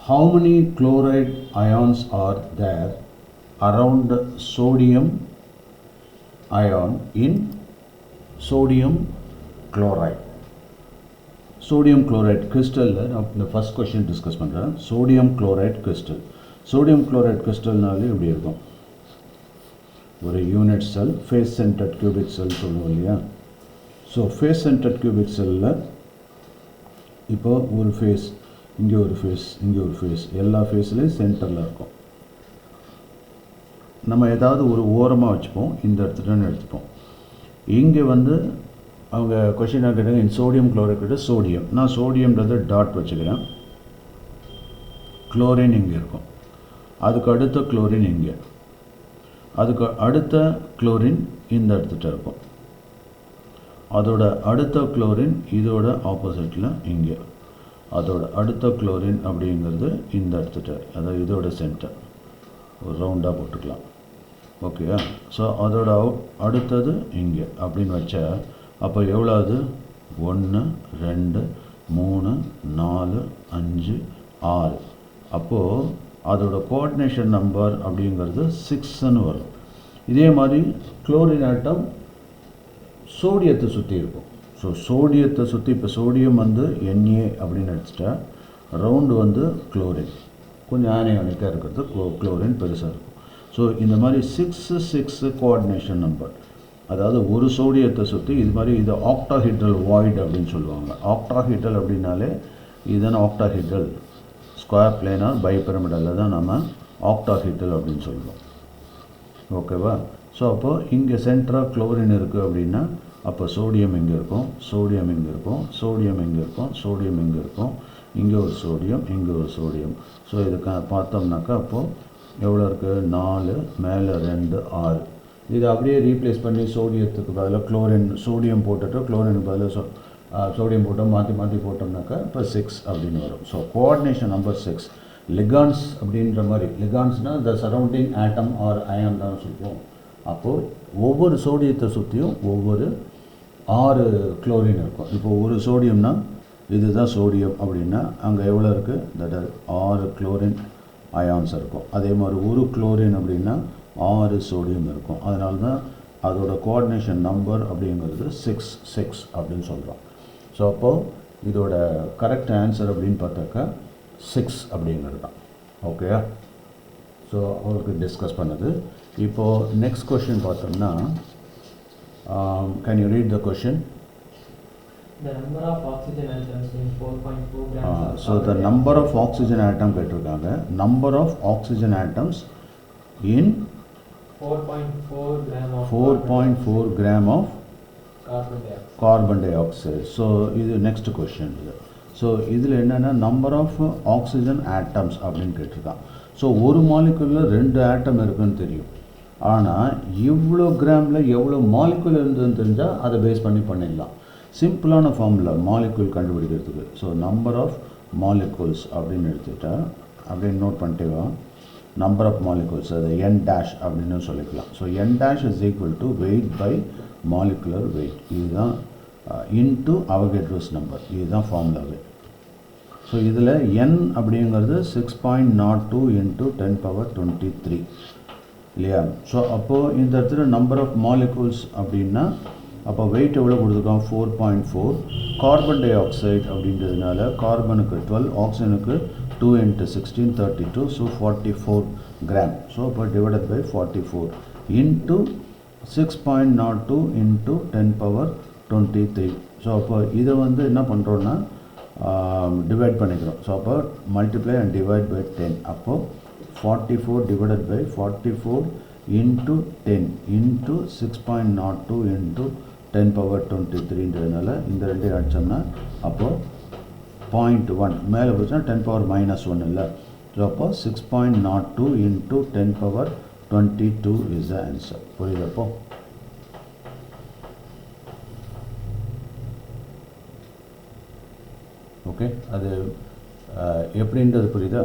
how many chloride ions are there around sodium ion in sodium chloride? Sodium chloride crystal the first question discuss பண்றேன். sodium chloride crystal. sodium chloride crystalனாலே இப்படி இருக்கும். ஒரு unit cell face centred cubic cell சொல்லுவோம் இல்லையா? So face centred cubic செல்லில் இப்போ ஒரு face, இங்கே ஒரு ஃபேஸ், இங்கே ஒரு ஃபேஸ், எல்லா ஃபேஸ்லேயும் சென்டரில் இருக்கும். நம்ம ஏதாவது ஒரு ஓரமாக வச்சுப்போம், இந்த இடத்துலன்னு எடுத்துப்போம். இங்கே வந்து அவங்க கொஷினாக கேட்டாங்க இன் சோடியம் குளோரைடு சோடியம். நான் சோடியம்ன்றது டாட் வச்சுக்கிறேன். குளோரின் இங்கே இருக்கும், அதுக்கு அடுத்த குளோரின் இங்கே, அதுக்கு அடுத்த குளோரின் இந்த இடத்துட்ட இருக்கும், அதோட அடுத்த குளோரின் இதோட ஆப்போசிட்டில் இங்கே, அதோட அடுத்த குளோரின் அப்படிங்கிறது இந்த இடத்துட்ட, அதாவது இதோட சென்டர் ஒரு ரவுண்டாக போட்டுக்கலாம். ஓகேயா? ஸோ அதோட அடுத்தது இங்கே அப்படின்னு வச்சா அப்போ எவ்வளோது? 1 2 3 4 5 6. அப்போது அதோட கோஆர்டினேஷன் நம்பர் அப்படிங்கிறது 6ன்னு வரும். இதே மாதிரி குளோரின் ஆட்டம் சோடியத்தை சுற்றி இருக்கும். ஸோ சோடியத்தை சுற்றி இப்போ சோடியம் வந்து Na அப்படின்னு எடுத்துட்டா, ரவுண்டு வந்து குளோரின், கொஞ்சம் ஆனையானிக்காக இருக்கிறது குளோரின் பெருசாக இருக்கும். ஸோ இந்த மாதிரி 6 6 கோஆர்டினேஷன் நம்பர், அதாவது ஒரு சோடியத்தை சுற்றி இது மாதிரி, இது ஆக்டாஹெட்ரல் வாய்டு அப்படின்னு சொல்லுவாங்க. ஆக்டாஹெட்ரல் அப்படின்னாலே இதுதானே ஆக்டாஹெட்ரல், ஸ்கொயர் பிளேனார் பைபிரமிடலில் தான் நம்ம ஆக்டாஹெட்ரல் அப்படின்னு சொல்லுவோம். ஓகேவா? ஸோ அப்போது இங்கே சென்டராக குளோரின் இருக்குது அப்படின்னா அப்போ சோடியம் இங்கே இருக்கும், சோடியம் இங்கே இருக்கும், சோடியம் இங்கே இருக்கும், சோடியம் இங்கே இருக்கும், இங்கே ஒரு சோடியம், இங்கே ஒரு சோடியம். ஸோ இதுக்கு பார்த்தோம்னாக்கா அப்போது எவ்வளோ இருக்குது? 4 மேலே 2 6. இதை அப்படியே ரீப்ளேஸ் பண்ணி சோடியத்துக்கு பதிலாக குளோரின், சோடியம் போட்டுட்டு குளோரினுக்கு பதிலாக சோடியம் போட்டோம், மாற்றி மாற்றி போட்டோம்னாக்கா இப்போ 6 அப்படின்னு வரும். So coordination number 6. லிகான்ஸ் அப்படின்ற மாதிரி, லிகான்ஸ்னால் the surrounding atom or ion தான் சொல்லுவோம். அப்போது ஒவ்வொரு சோடியத்தை சுற்றியும் ஒவ்வொரு 6 குளோரின் இருக்கும். இப்போ ஒரு சோடியம்னா இதுதான் சோடியம் அப்படின்னா அங்கே எவ்வளோ இருக்குது? தட் 6 குளோரின் அயான்ஸ் இருக்கும். அதே மாதிரி ஒரு குளோரின் அப்படின்னா 6 சோடியம் இருக்கும். அதனால தான் அதோட கோஆர்டினேஷன் நம்பர் அப்படிங்கிறது 6 6 அப்படின்னு சொல்கிறோம். ஸோ அப்போது இதோட கரெக்ட் ஆன்சர் அப்படின்னு பார்த்தாக்கா 6 அப்படிங்கிறது தான். ஓகேயா? ஸோ அவருக்கு டிஸ்கஸ் பண்ணது. இப்போது நெக்ஸ்ட் கொஷின் பார்த்தோம்னா, can you read the question? The number of oxygen atoms in 4.4 grams. So the number of oxygen atom கேட்டிருக்காங்க. Number of oxygen atoms in 4.4 gram of 4.4 gram of carbon dioxide. carbon dioxide. So இது next question. So இதில் என்னென்னா number of oxygen atoms அப்படின்னு கேட்டிருக்கான். So ஒரு மாலிகுலில் 2 ஆட்டம் இருக்குதுன்னு தெரியும். ஆனால் இவ்வளோ கிராமில் எவ்வளோ மாலிகுல் இருந்ததுன்னு தெரிஞ்சால் அதை பேஸ் பண்ணி பண்ணிடலாம். சிம்பிளான ஃபார்முலா மாலிகுல் கண்டுபிடிக்கிறதுக்கு. ஸோ நம்பர் ஆஃப் மாலிகுல்ஸ் அப்படின்னு எடுத்துக்கிட்டா அப்படின்னு நோட் பண்ணிட்டேவா, நம்பர் ஆஃப் மாலிகுல்ஸ் அது n டேஷ் அப்படின்னு சொல்லிக்கலாம். So n dash is equal to weight by molecular weight. இதுதான் இன்ட்டு அவகேட்ரோஸ் நம்பர், இதுதான் ஃபார்முலாவே. ஸோ இதில் n அப்படிங்கிறது 6.02 இன்ட்டு 10^23 இல்லையா? ஸோ அப்போது இந்த இடத்துல நம்பர் ஆஃப் மாலிகுல்ஸ் அப்படின்னா அப்போ வெயிட் எவ்வளோ கொடுத்துருக்கோம்? 4.4. கார்பன் டை ஆக்சைடு அப்படின்றதுனால கார்பனுக்கு 12, ஆக்சிஜனுக்கு 2 × 16 32. So 44 gram. ஸோ அப்போ divided by 44 into 6.02 into 10^23. So அப்போ இதை வந்து என்ன பண்ணுறோன்னா டிவைட் பண்ணிக்கிறோம். ஸோ அப்போ மல்டிப்ளை அண்ட் டிவைட் பை 10. அப்போது 44 divided by 44 into 10 into 6.02 into 10^23ன்றதுனால இந்த ரெண்டையும் அடித்தோம்னா அப்போது 0.1 மேலே போச்சுன்னா 10^-1 இல்லை. ஸோ அப்போ 6.02 இன்ட்டு 10^22 இஸ் த ஆன்சர். புரியுதப்போ? ஓகே, அது எப்படின்றது புரியுதா?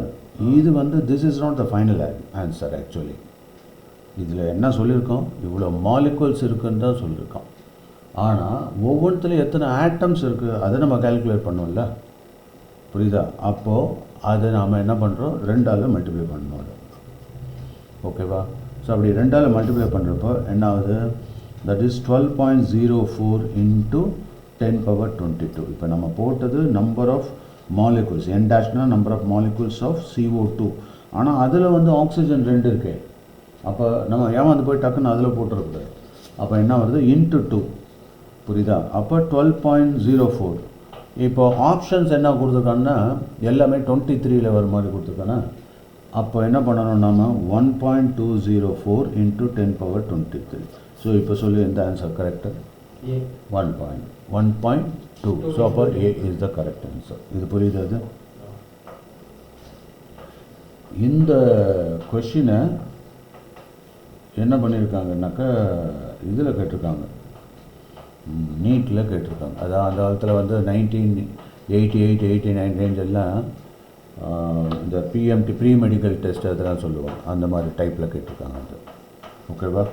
இது வந்து this is not the final answer. Actually இதில் என்ன சொல்லியிருக்கோம்? இவ்வளோ மாலிகுல்ஸ் இருக்குன்னு தான் சொல்லியிருக்கோம். ஆனால் ஒவ்வொன்றுத்துலையும் எத்தனை ஆட்டம்ஸ் இருக்குது அதை நம்ம கால்குலேட் பண்ணோம்ல, புரியுதா? அப்போது அதை நாம் என்ன பண்ணுறோம் 2ஆல் மல்டிப்ளை பண்ணணும் அது. ஓகேவா? ஸோ அப்படி 2ஆல் மல்டிப்ளை பண்ணுறப்போ என்ன ஆகுது? That is 12.04 into 10^22. இப்போ நம்ம போட்டது நம்பர் ஆஃப் மாலிகுல்ஸ், n டேஷ்னா number of molecules of CO2. ஆனால் அதில் வந்து ஆக்சிஜன் 2 இருக்கே. அப்போ நம்ம ஏமாந்து போய் டக்குன்னு அதில் போட்டுருக்கூடாது. அப்போ என்ன வருது? இன்ட்டு 2. புரியுதா? அப்போ 12.04. இப்போ ஆப்ஷன்ஸ் என்ன கொடுத்துருக்காங்கன்னா எல்லாமே 23 வர மாதிரி கொடுத்துருக்கானா. அப்போ என்ன பண்ணணும் நம்ம 1.204 இன்ட்டு 10^23. ஸோ இப்போ சொல்லி எந்த ஆன்சர் கரெக்டு? 1.2. ஸோ அப்போ A is the correct answer. இது புரியுது? அது இந்த கொஷினை என்ன பண்ணியிருக்காங்கன்னாக்கா இதில் கேட்டிருக்காங்க, நீட்டில் கேட்டிருக்காங்க. அதான் அந்த காலத்தில் வந்து 1988, 89 ரேஞ்ச் எல்லாம் இந்த PMT ப்ரீ மெடிக்கல் டெஸ்ட் அதெல்லாம் சொல்லுவாங்க. அந்த மாதிரி டைப்பில் கேட்டிருக்காங்க அது. ஓகேவா?